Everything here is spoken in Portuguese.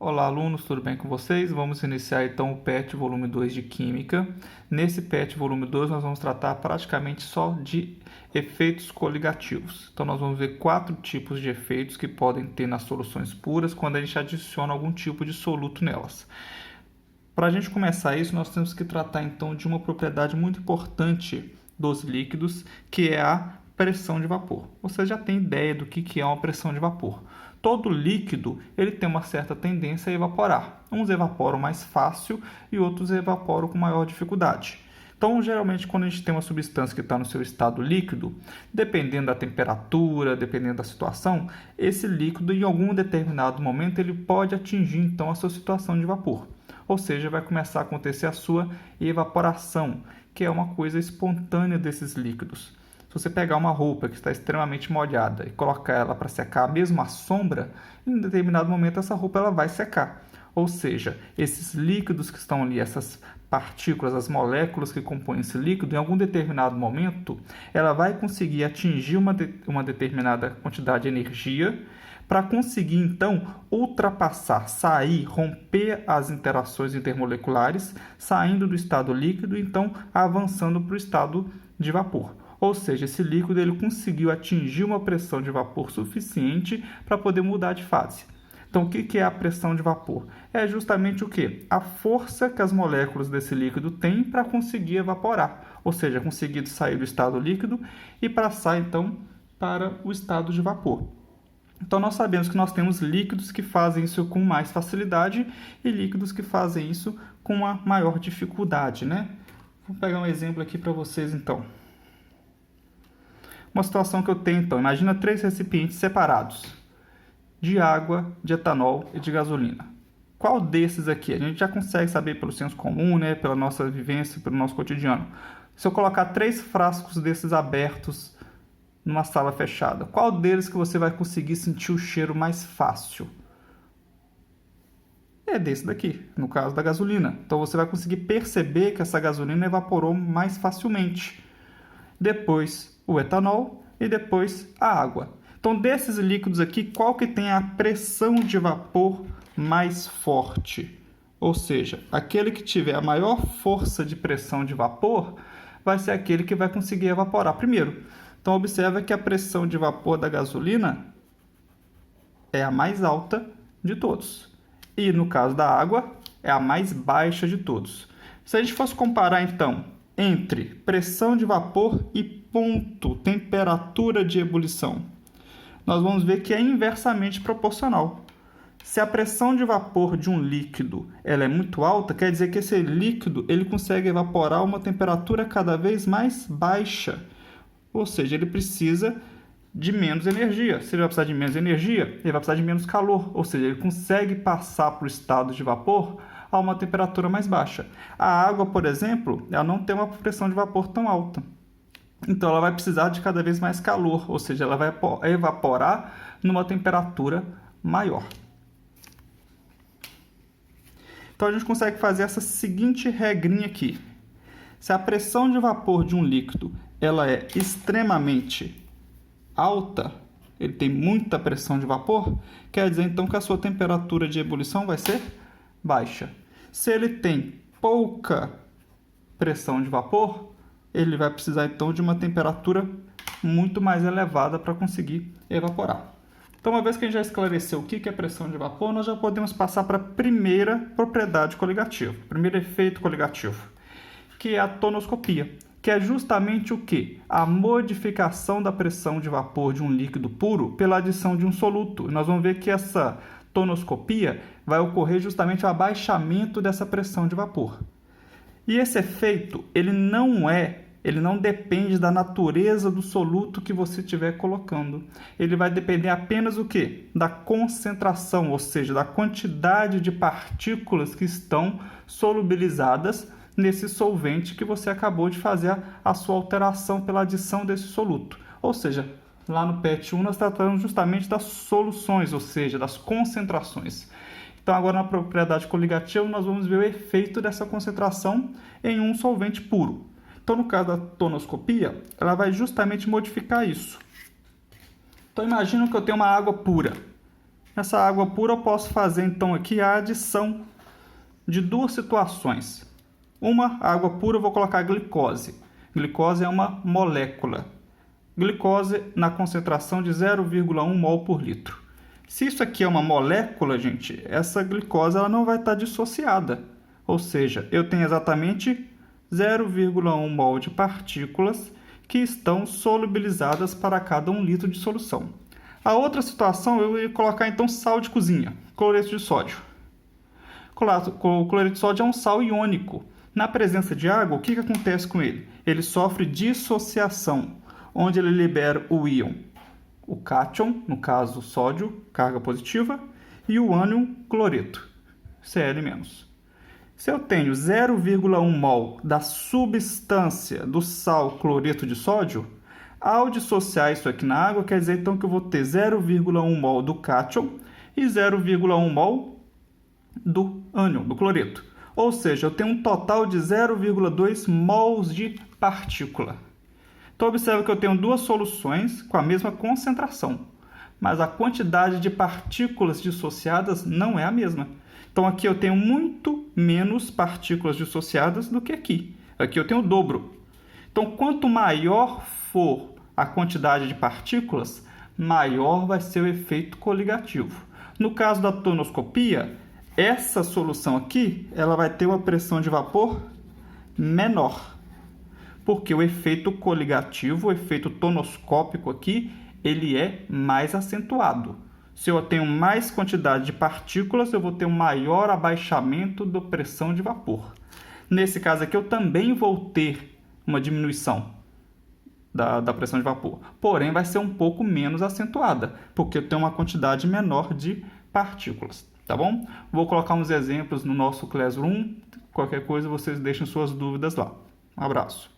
Olá, alunos, tudo bem com vocês? Vamos iniciar então o PET volume 2 de Química. Nesse PET volume 2 nós vamos tratar praticamente só de efeitos coligativos. Então nós vamos ver 4 tipos de efeitos que podem ter nas soluções puras quando a gente adiciona algum tipo de soluto nelas. Para a gente começar isso, nós temos que tratar então de uma propriedade muito importante dos líquidos, que é a pressão de vapor. Você já tem ideia do que é uma pressão de vapor. Todo líquido ele tem uma certa tendência a evaporar. Uns evaporam mais fácil e outros evaporam com maior dificuldade. Então, geralmente, quando a gente tem uma substância que está no seu estado líquido, dependendo da temperatura, dependendo da situação, esse líquido, em algum determinado momento, ele pode atingir, então, a sua situação de vapor. Ou seja, vai começar a acontecer a sua evaporação, que é uma coisa espontânea desses líquidos. Se você pegar uma roupa que está extremamente molhada e colocar ela para secar mesmo à sombra, em determinado momento essa roupa ela vai secar. Ou seja, esses líquidos que estão ali, essas partículas, as moléculas que compõem esse líquido, em algum determinado momento, ela vai conseguir atingir uma determinada quantidade de energia para conseguir, então, ultrapassar, sair, romper as interações intermoleculares, saindo do estado líquido e, então, avançando para o estado de vapor. Ou seja, esse líquido ele conseguiu atingir uma pressão de vapor suficiente para poder mudar de fase. Então, o que é a pressão de vapor? É justamente o quê? A força que as moléculas desse líquido têm para conseguir evaporar, ou seja, conseguir sair do estado líquido e passar, então, para o estado de vapor. Então, nós sabemos que nós temos líquidos que fazem isso com mais facilidade e líquidos que fazem isso com uma maior dificuldade, né? Vou pegar um exemplo aqui para vocês, então. Uma situação que eu tenho, então, imagina 3 recipientes separados de água, de etanol e de gasolina. Qual desses aqui? A gente já consegue saber pelo senso comum, né, pela nossa vivência, pelo nosso cotidiano. Se eu colocar 3 frascos desses abertos numa sala fechada, qual deles que você vai conseguir sentir o cheiro mais fácil? É desse daqui, no caso da gasolina. Então você vai conseguir perceber que essa gasolina evaporou mais facilmente. Depois o etanol e depois a água. Então, desses líquidos aqui, qual que tem a pressão de vapor mais forte? Ou seja, aquele que tiver a maior força de pressão de vapor vai ser aquele que vai conseguir evaporar primeiro. Então, observa que a pressão de vapor da gasolina é a mais alta de todos. E, no caso da água, é a mais baixa de todos. Se a gente fosse comparar, então, entre pressão de vapor e ponto, temperatura de ebulição, nós vamos ver que é inversamente proporcional. Se a pressão de vapor de um líquido ela é muito alta, quer dizer que esse líquido ele consegue evaporar a uma temperatura cada vez mais baixa. Ou seja, ele precisa de menos energia. Se ele vai precisar de menos energia, ele vai precisar de menos calor. Ou seja, ele consegue passar para o estado de vapor a uma temperatura mais baixa. A água, por exemplo, ela não tem uma pressão de vapor tão alta. Então, ela vai precisar de cada vez mais calor, ou seja, ela vai evaporar numa temperatura maior. Então, a gente consegue fazer essa seguinte regrinha aqui. Se a pressão de vapor de um líquido ela é extremamente alta, ele tem muita pressão de vapor, quer dizer então que a sua temperatura de ebulição vai ser baixa. Se ele tem pouca pressão de vapor, ele vai precisar então de uma temperatura muito mais elevada para conseguir evaporar. Então, uma vez que a gente já esclareceu o que é pressão de vapor, nós já podemos passar para a primeira propriedade coligativa, primeiro efeito coligativo, que é a tonoscopia, que é justamente o que? A modificação da pressão de vapor de um líquido puro pela adição de um soluto. E nós vamos ver que essa tonoscopia vai ocorrer justamente o abaixamento dessa pressão de vapor. E esse efeito, ele não depende da natureza do soluto que você estiver colocando. Ele vai depender apenas o quê? Da concentração, ou seja, da quantidade de partículas que estão solubilizadas nesse solvente que você acabou de fazer a sua alteração pela adição desse soluto. Ou seja, lá no PET 1 nós tratamos justamente das soluções, ou seja, das concentrações. Então, agora na propriedade coligativa, nós vamos ver o efeito dessa concentração em um solvente puro. Então, no caso da tonoscopia, ela vai justamente modificar isso. Então, imagina que eu tenho uma água pura. Essa água pura eu posso fazer então aqui a adição de duas situações. Uma, água pura, eu vou colocar glicose. Glicose é uma molécula. Glicose na concentração de 0,1 mol por litro. Se isso aqui é uma molécula, gente, essa glicose ela não vai estar dissociada. Ou seja, eu tenho exatamente 0,1 mol de partículas que estão solubilizadas para cada 1 litro de solução. A outra situação, eu ia colocar então sal de cozinha, cloreto de sódio. O cloreto de sódio é um sal iônico. Na presença de água, o que acontece com ele? Ele sofre dissociação, onde ele libera o íon, o cátion, no caso sódio, carga positiva, e o ânion, cloreto, Cl-. Se eu tenho 0,1 mol da substância do sal cloreto de sódio, ao dissociar isso aqui na água, quer dizer então que eu vou ter 0,1 mol do cátion e 0,1 mol do ânion, do cloreto. Ou seja, eu tenho um total de 0,2 mols de partícula. Então, observe que eu tenho duas soluções com a mesma concentração, mas a quantidade de partículas dissociadas não é a mesma. Então, aqui eu tenho muito menos partículas dissociadas do que aqui. Aqui eu tenho o dobro. Então, quanto maior for a quantidade de partículas, maior vai ser o efeito coligativo. No caso da tonoscopia, essa solução aqui ela vai ter uma pressão de vapor menor, porque o efeito coligativo, o efeito tonoscópico aqui, ele é mais acentuado. Se eu tenho mais quantidade de partículas, eu vou ter um maior abaixamento da pressão de vapor. Nesse caso aqui, eu também vou ter uma diminuição da pressão de vapor, porém vai ser um pouco menos acentuada, porque eu tenho uma quantidade menor de partículas, tá bom? Vou colocar uns exemplos no nosso Classroom, qualquer coisa vocês deixem suas dúvidas lá. Um abraço.